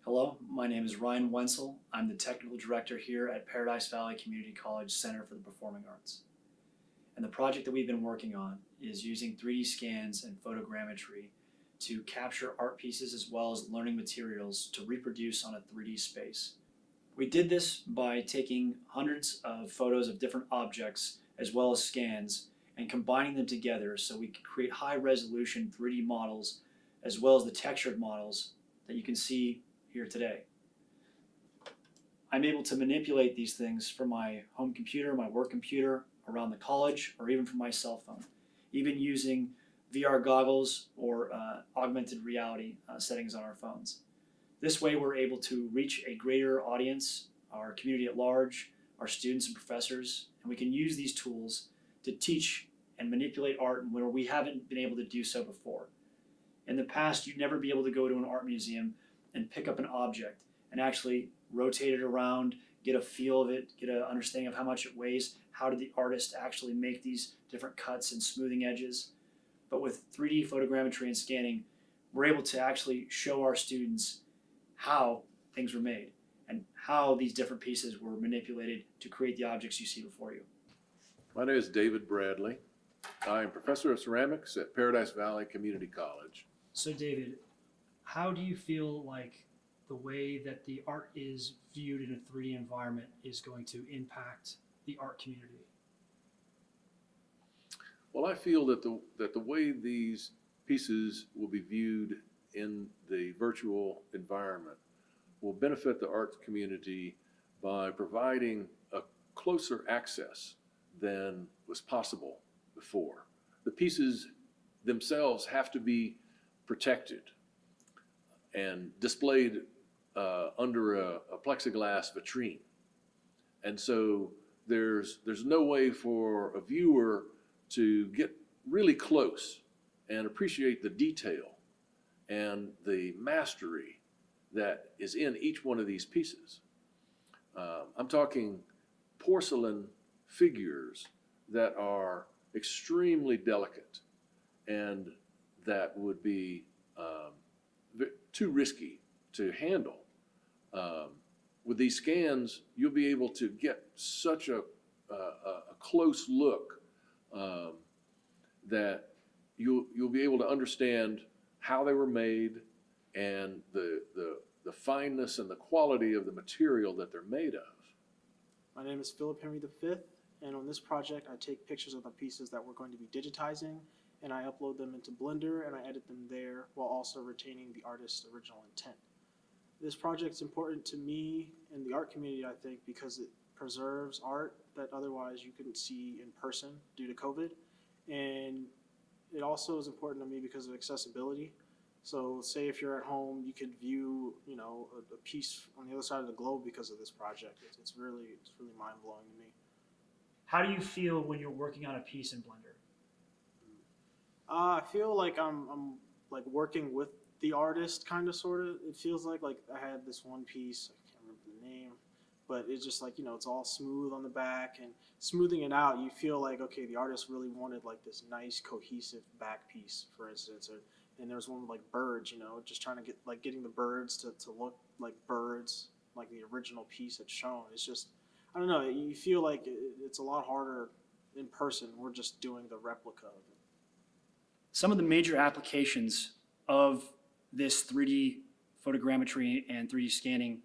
Hello, my name is Ryan Wenzel. I'm the technical director here at Paradise Valley Community College Center for the Performing Arts. And the project that we've been working on is using 3D scans and photogrammetry to capture art pieces as well as learning materials to reproduce on a 3D space. We did this by taking hundreds of photos of different objects as well as scans and combining them together so we could create high resolution 3D models as well as the textured models that you can see here today. I'm able to manipulate these things from my home computer, my work computer, around the college, or even from my cell phone, even using VR goggles or augmented reality settings on our phones. This way we're able to reach a greater audience, our community at large, our students and professors, and we can use these tools to teach and manipulate art where we haven't been able to do so before. In the past, you'd never be able to go to an art museum and pick up an object and actually rotate it around, get a feel of it, get an understanding of how much it weighs, how did the artist actually make these different cuts and smoothing edges. But with 3D photogrammetry and scanning, we're able to actually show our students how things were made and how these different pieces were manipulated to create the objects you see before you. My name is David Bradley. I am professor of ceramics at Paradise Valley Community College. So David, how do you feel like the way that the art is viewed in a 3D environment is going to impact the art community? Well, I feel that the way these pieces will be viewed in the virtual environment will benefit the arts community by providing a closer access than was possible before. The pieces themselves have to be protected and displayed under a plexiglass vitrine. And so there's no way for a viewer to get really close and appreciate the detail and the mastery that is in each one of these pieces. I'm talking porcelain figures that are extremely delicate and that would be too risky to handle. With these scans, you'll be able to get such a close look that you'll be able to understand how they were made and the fineness and the quality of the material that they're made of. My name is Philip Henry V, and on this project I take pictures of the pieces that we're going to be digitizing, and I upload them into Blender and I edit them there while also retaining the artist's original intent. This project's important to me and the art community, I think, because it preserves art that otherwise you couldn't see in person due to COVID. And it also is important to me because of accessibility. So say if you're at home, you could view, a piece on the other side of the globe because of this project. It's really mind-blowing to me. How do you feel when you're working on a piece in Blender? I feel like I'm like working with the artist, kind of, sort of. It feels like I had this one piece, I can't remember the name, but it's just like, it's all smooth on the back, and smoothing it out, you feel like, okay, the artist really wanted like this nice cohesive back piece, for instance. And there's one with like birds, just trying to getting the birds to look like birds, like the original piece had shown. It's just, I don't know, you feel like it's a lot harder in person. We're just doing the replica of it. Some of the major applications of this 3D photogrammetry and 3D scanning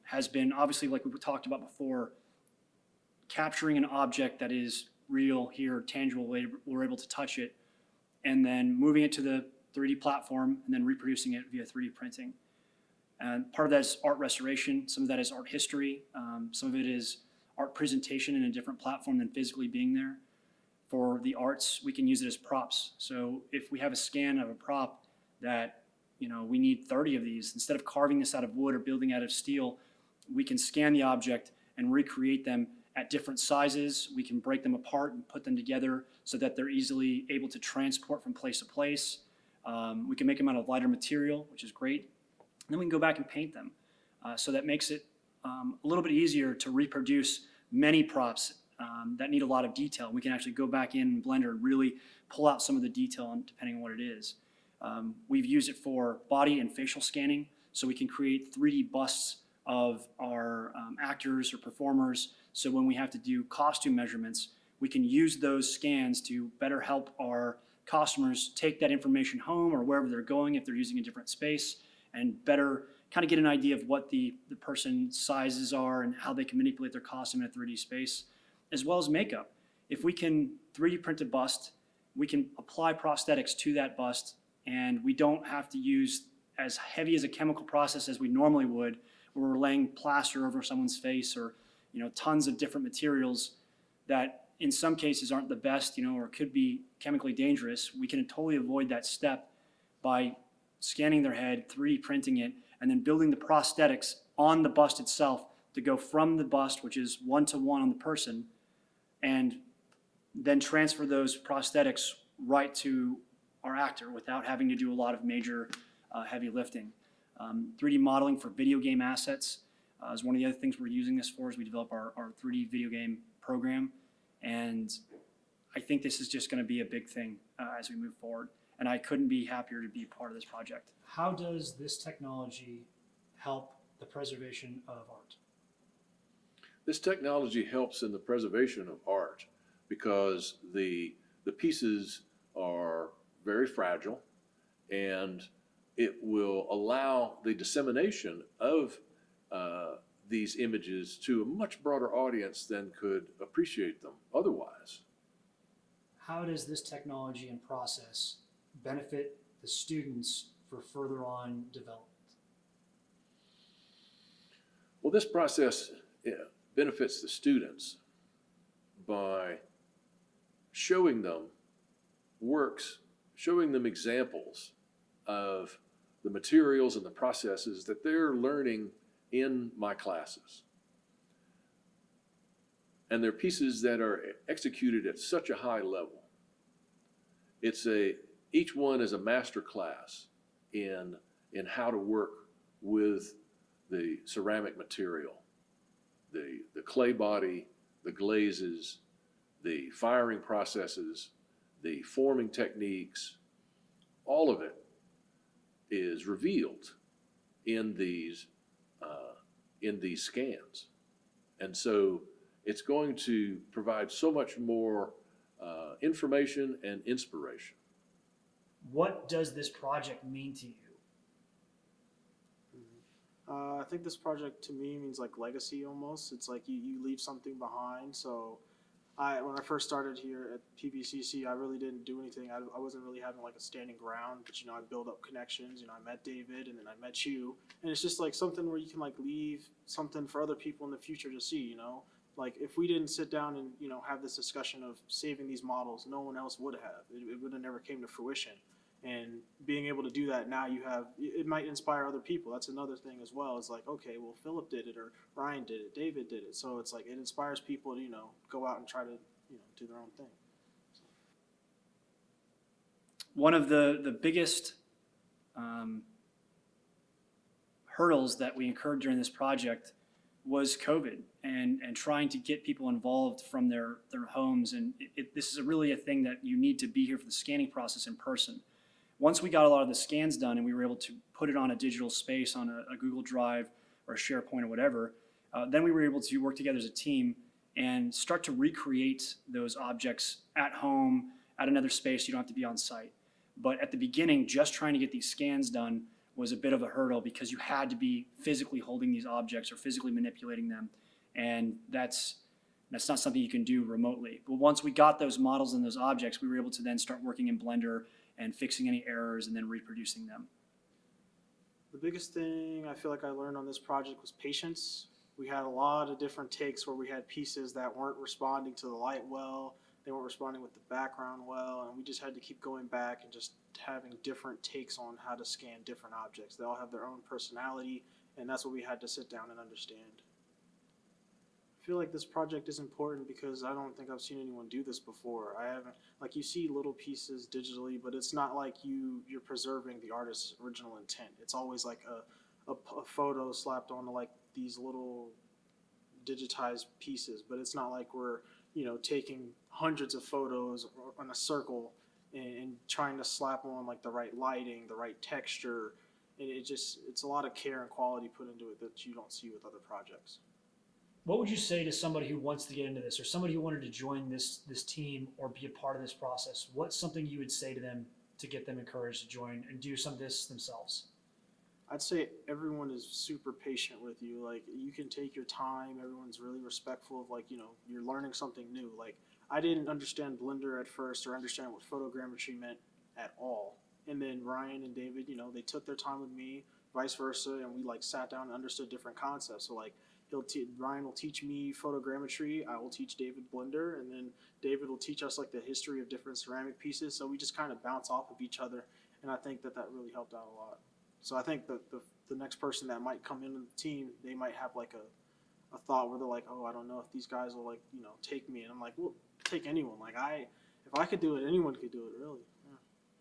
has been, obviously, like we talked about before, capturing an object that is real here, tangible, we're able to touch it, and then moving it to the 3D platform and then reproducing it via 3D printing. And part of that is art restoration, some of that is art history, some of it is art presentation in a different platform than physically being there. For the arts, we can use it as props. So if we have a scan of a prop that we need 30 of these, instead of carving this out of wood or building out of steel, we can scan the object and recreate them at different sizes. We can break them apart and put them together so that they're easily able to transport from place to place. We can make them out of lighter material, which is great. And then we can go back and paint them. So that makes it a little bit easier to reproduce many props that need a lot of detail. We can actually go back in Blender and really pull out some of the detail depending on what it is. We've used it for body and facial scanning. so we can create 3D busts of our actors or performers. So when we have to do costume measurements, we can use those scans to better help our customers take that information home or wherever they're going if they're using a different space, and better kind of get an idea of what the person's sizes are and how they can manipulate their costume in a 3D space, as well as makeup. If we can 3D print a bust, we can apply prosthetics to that bust, and we don't have to use as heavy as a chemical process as we normally would, where we're laying plaster over someone's face or tons of different materials that in some cases aren't the best, or could be chemically dangerous. We can totally avoid that step by scanning their head, 3D printing it, and then building the prosthetics on the bust itself to go from the bust, which is one-to-one on the person, and then transfer those prosthetics right to our actor without having to do a lot of major heavy lifting. 3D modeling for video game assets is one of the other things we're using this for as we develop our 3D video game program. And I think this is just going to be a big thing as we move forward. And I couldn't be happier to be part of this project. How does this technology help the preservation of art? This technology helps in the preservation of art because the pieces are very fragile, and it will allow the dissemination of these images to a much broader audience than could appreciate them otherwise. How does this technology and process benefit the students for further on development? Well, this process benefits the students by showing them works, showing them examples of the materials and the processes that they're learning in my classes. And they're pieces that are executed at such a high level. Each one is a master class in how to work with the ceramic material, the clay body, the glazes, the firing processes, the forming techniques. All of it is revealed in these scans. And so it's going to provide so much more information and inspiration. What does this project mean to you? I think this project to me means like legacy almost. It's like you leave something behind. So when I first started here at PVCC, I really didn't do anything. I wasn't really having like a standing ground, but I built up connections. I met David, and then I met you, and it's just like something where you can like leave something for other people in the future to see. Like if we didn't sit down and have this discussion of saving these models, no one else would have. It would have never came to fruition. And being able to do that now, it might inspire other people. That's another thing as well. It's like, okay, well, Philip did it, or Ryan did it, David did it. So it's like it inspires people to go out and try to do their own thing. So. One of the biggest hurdles that we incurred during this project was COVID and trying to get people involved from their homes. And this is really a thing that you need to be here for the scanning process in person. Once we got a lot of the scans done and we were able to put it on a digital space on a Google Drive or a SharePoint or whatever, then we were able to work together as a team and start to recreate those objects at home, at another space. You don't have to be on site. But at the beginning, just trying to get these scans done was a bit of a hurdle because you had to be physically holding these objects or physically manipulating them. And that's not something you can do remotely. But once we got those models and those objects, we were able to then start working in Blender and fixing any errors and then reproducing them. The biggest thing I feel like I learned on this project was patience. We had a lot of different takes where we had pieces that weren't responding to the light well, they weren't responding with the background well, and we just had to keep going back and just having different takes on how to scan different objects. They all have their own personality, and that's what we had to sit down and understand. I feel like this project is important because I don't think I've seen anyone do this before. I haven't, like you see little pieces digitally, but it's not like you're preserving the artist's original intent. It's always like a photo slapped onto like these little digitized pieces, but it's not like we're taking hundreds of photos on a circle and trying to slap on like the right lighting, the right texture, And it's a lot of care and quality put into it that you don't see with other projects. What would you say to somebody who wants to get into this, or somebody who wanted to join this team or be a part of this process? What's something you would say to them to get them encouraged to join and do some of this themselves? I'd say everyone is super patient with you. Like, you can take your time. Everyone's really respectful of, like, you know, you're learning something new. Like, I didn't understand Blender at first or understand what photogrammetry meant at all. And then Ryan and David, you know, they took their time with me, vice versa, and we like sat down and understood different concepts. So like Ryan will teach me photogrammetry, I will teach David Blender, and then David will teach us like the history of different ceramic pieces. So we just kind of bounce off of each other, and I think that really helped out a lot. So I think the next person that might come into the team, they might have like a thought where they're like, oh, I don't know if these guys will, like, you know, take me. And I'm like, well, take anyone. Like, if I could do it, anyone could do it, really.